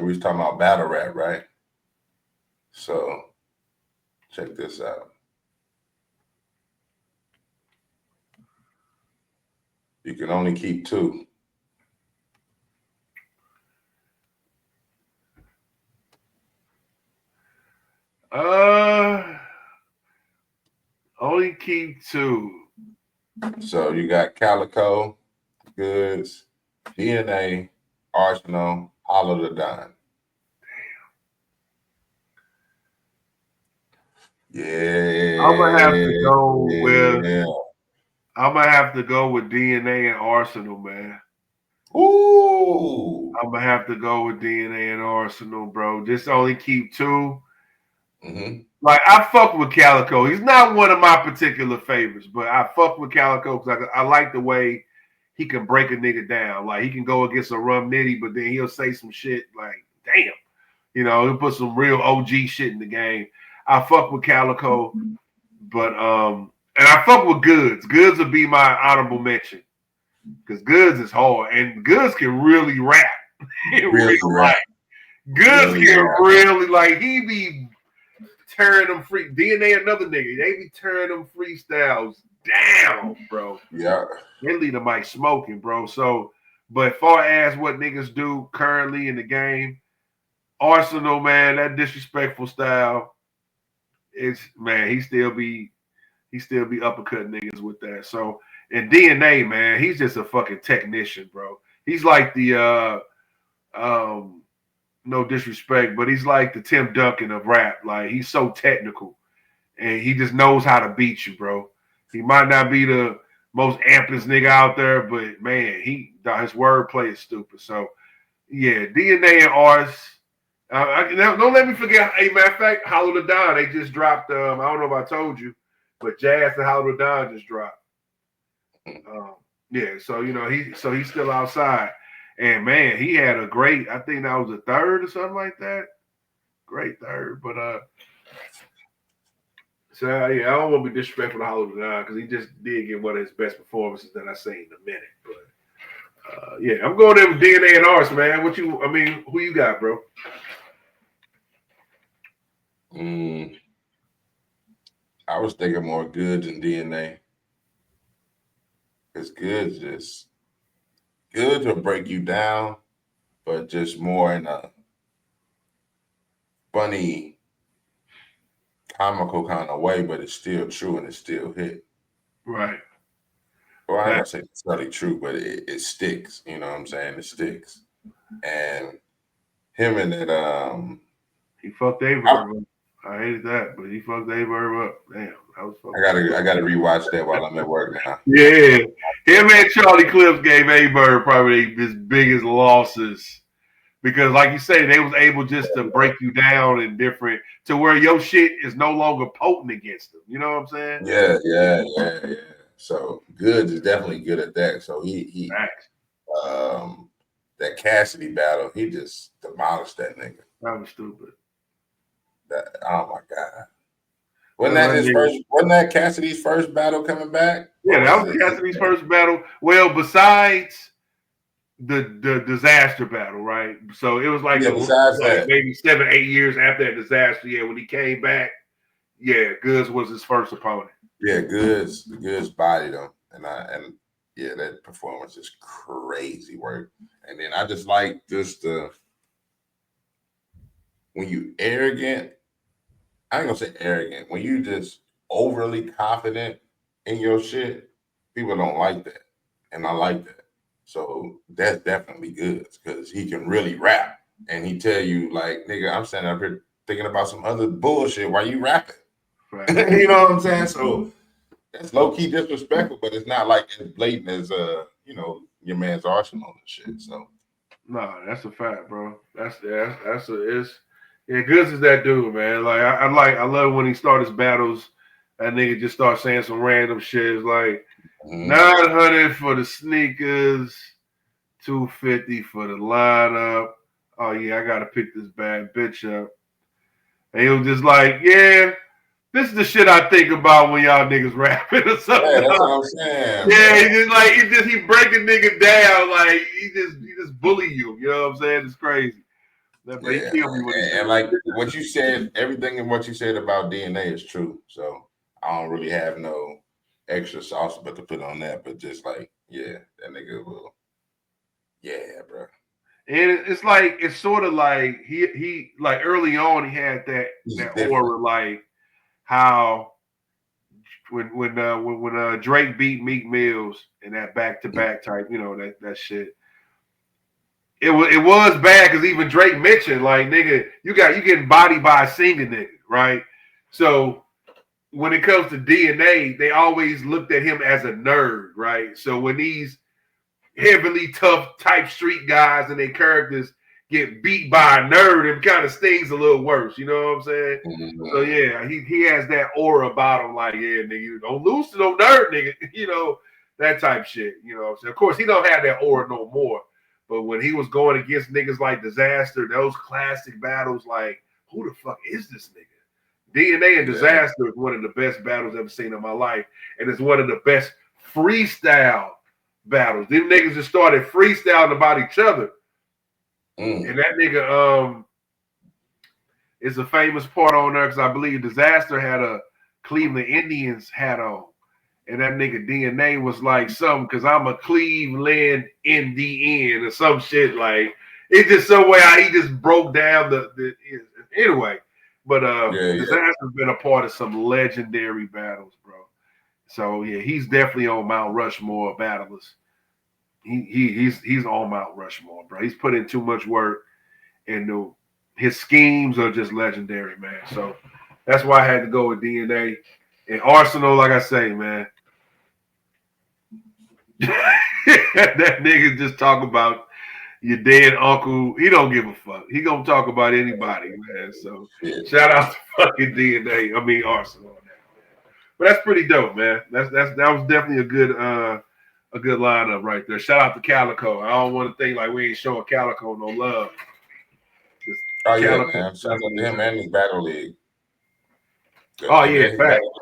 we was talking about battle rap, right? So check this out. You can only keep two. Only keep two. So you got Calicoe, Goodz, DNA, Arsenal, Hollow the Don. Yeah. I'm gonna have to go with. I'm gonna have to go with DNA and Arsenal, man. Ooh. I'm gonna have to go with DNA and Arsenal, bro. Just only keep two. Mm-hmm. Like I fuck with Calicoe. He's not one of my particular favorites, but I fuck with Calicoe because I like the way he can break a nigga down. Like he can go against a Rum Nitty, but then he'll say some shit like, "Damn," he'll put some real OG shit in the game. I fuck with Calicoe, but and I fuck with Goodz. Goodz would be my honorable mention because Goodz is hard and Goodz can really rap. Really rap. Goodz can really like he be tearing them free. DNA another nigga. They be tearing them freestyles down, bro. Yeah. They leave the mic smoking, bro. So, but far as what niggas do currently in the game, Arsenal, man, that disrespectful style, it's man, he still be uppercutting niggas with that. So, and DNA, man, he's just a fucking technician, bro. He's like the no disrespect, but he's like the Tim Duncan of rap. Like he's so technical and he just knows how to beat you, bro. He might not be the most amplest nigga out there, but man, his wordplay is stupid. So yeah, DNA and Ars. Don't let me forget. Hey, matter of fact, Hollow the Don, they just dropped. I don't know if I told you, but Jazz and Hollow the Don just dropped. Yeah, so he's still outside. And man, he had a great, I think that was a third or something like that. Great third. But so yeah, I don't want to be disrespectful to Hollow Don because he just did get one of his best performances that I've seen in a minute. But yeah, I'm going there with DNA and Ars, man. Who you got, bro? I was thinking more Goodz than DNA. Because Goodz will break you down, but just more in a funny, comical kind of way, but it's still true and it still hit. Right. Well, I'm not saying it's really true, but it sticks. You know what I'm saying? It sticks. And him and that he fucked Averb up. I hated that, but he fucked Averb up. Damn, that was fucking. I gotta rewatch that while I'm at work now. Yeah, him and Charlie Clips gave Averb probably his biggest losses because, like you say, they was able just to break you down in different to where your shit is no longer potent against them. You know what I'm saying? Yeah. So Goodz is definitely good at that. So he that Cassidy battle, he just demolished that nigga. That was stupid. Oh my god. Wasn't that Cassidy's first battle coming back? Yeah, that was Cassidy's first battle. Well, besides the disaster battle, right? So it was like, maybe 7-8 years after that disaster. Yeah, when he came back, yeah, Goodz was his first opponent. Yeah, Goodz bodied him, and yeah, that performance is crazy work. And then I just like when you arrogant. I ain't gonna say arrogant. When you just overly confident in your shit, people don't like that, and I like that. So that's definitely good because he can really rap, and he tell you like, nigga, I'm standing up here thinking about some other bullshit while you rapping. Right. You know what I'm saying? So that's low key disrespectful, but it's not like as blatant as your man's Arsenal and shit. So no, that's a fact, bro. Yeah, Goodz is that dude, man. Like I love when he starts his battles. That nigga just starts saying some random shit. It's like 900 for the sneakers, 250 for the lineup. Oh yeah, I gotta pick this bad bitch up. And he was just like, yeah, this is the shit I think about when y'all niggas rapping or something. Yeah, that's what I'm saying. Yeah, he break a nigga down, like he just bully you. You know what I'm saying? It's crazy. But he Yeah, killed me when he said and like what you said, everything in what you said about DNA is true. So I don't really have no extra sauce but to put on that. But just like, yeah, that nigga will. Yeah, bro. And it's like it's sort of like he like early on he had He's that different. aura like how when Drake beat Meek Mills in that back to back type, you know, that shit. It was bad because even Drake mentioned like nigga, you getting bodied by a singing nigga, right? So when it comes to DNA, they always looked at him as a nerd, right? So when these heavily tough type street guys and their characters get beat by a nerd, it kind of stings a little worse. You know what I'm saying? So Mm-hmm. yeah, he has that aura about him, like, yeah, nigga, don't lose to no nerd, nigga. You know, that type shit. You know what I'm saying? Of course, he don't have that aura no more. But when he was going against niggas like Disaster, those classic battles, like, who the fuck is this nigga? DNA and Yeah. Disaster is one of the best battles I've ever seen in my life. And it's one of the best freestyle battles. Them niggas just started freestyling about each other. Mm. And that nigga is a famous part on there because I believe Disaster had a Cleveland Indians hat on. And that nigga DNA was like something because I'm a Cleveland Indian or some shit. Like it's just some way how he just broke down the anyway. But Yeah, yeah. Disaster's been a part of some legendary battles, bro. So yeah, he's definitely on Mount Rushmore battlers. He's on Mount Rushmore, bro. He's put in too much work, and his schemes are just legendary, man. So that's why I had to go with DNA and Arsenal. Like I say, man, that nigga just talk about your dead uncle. He don't give a fuck. He gonna talk about anybody, man. So Shit. shout out to fucking DNA. I mean Arsenal on that, man. But that's pretty dope, man. That was definitely a good lineup right there. Shout out to Calicoe. I don't want to think like we ain't showing Calicoe no love. Oh yeah, Calicoe man. Shout out to definitely. him and his battle league. Oh Yeah, yeah, his fact. battle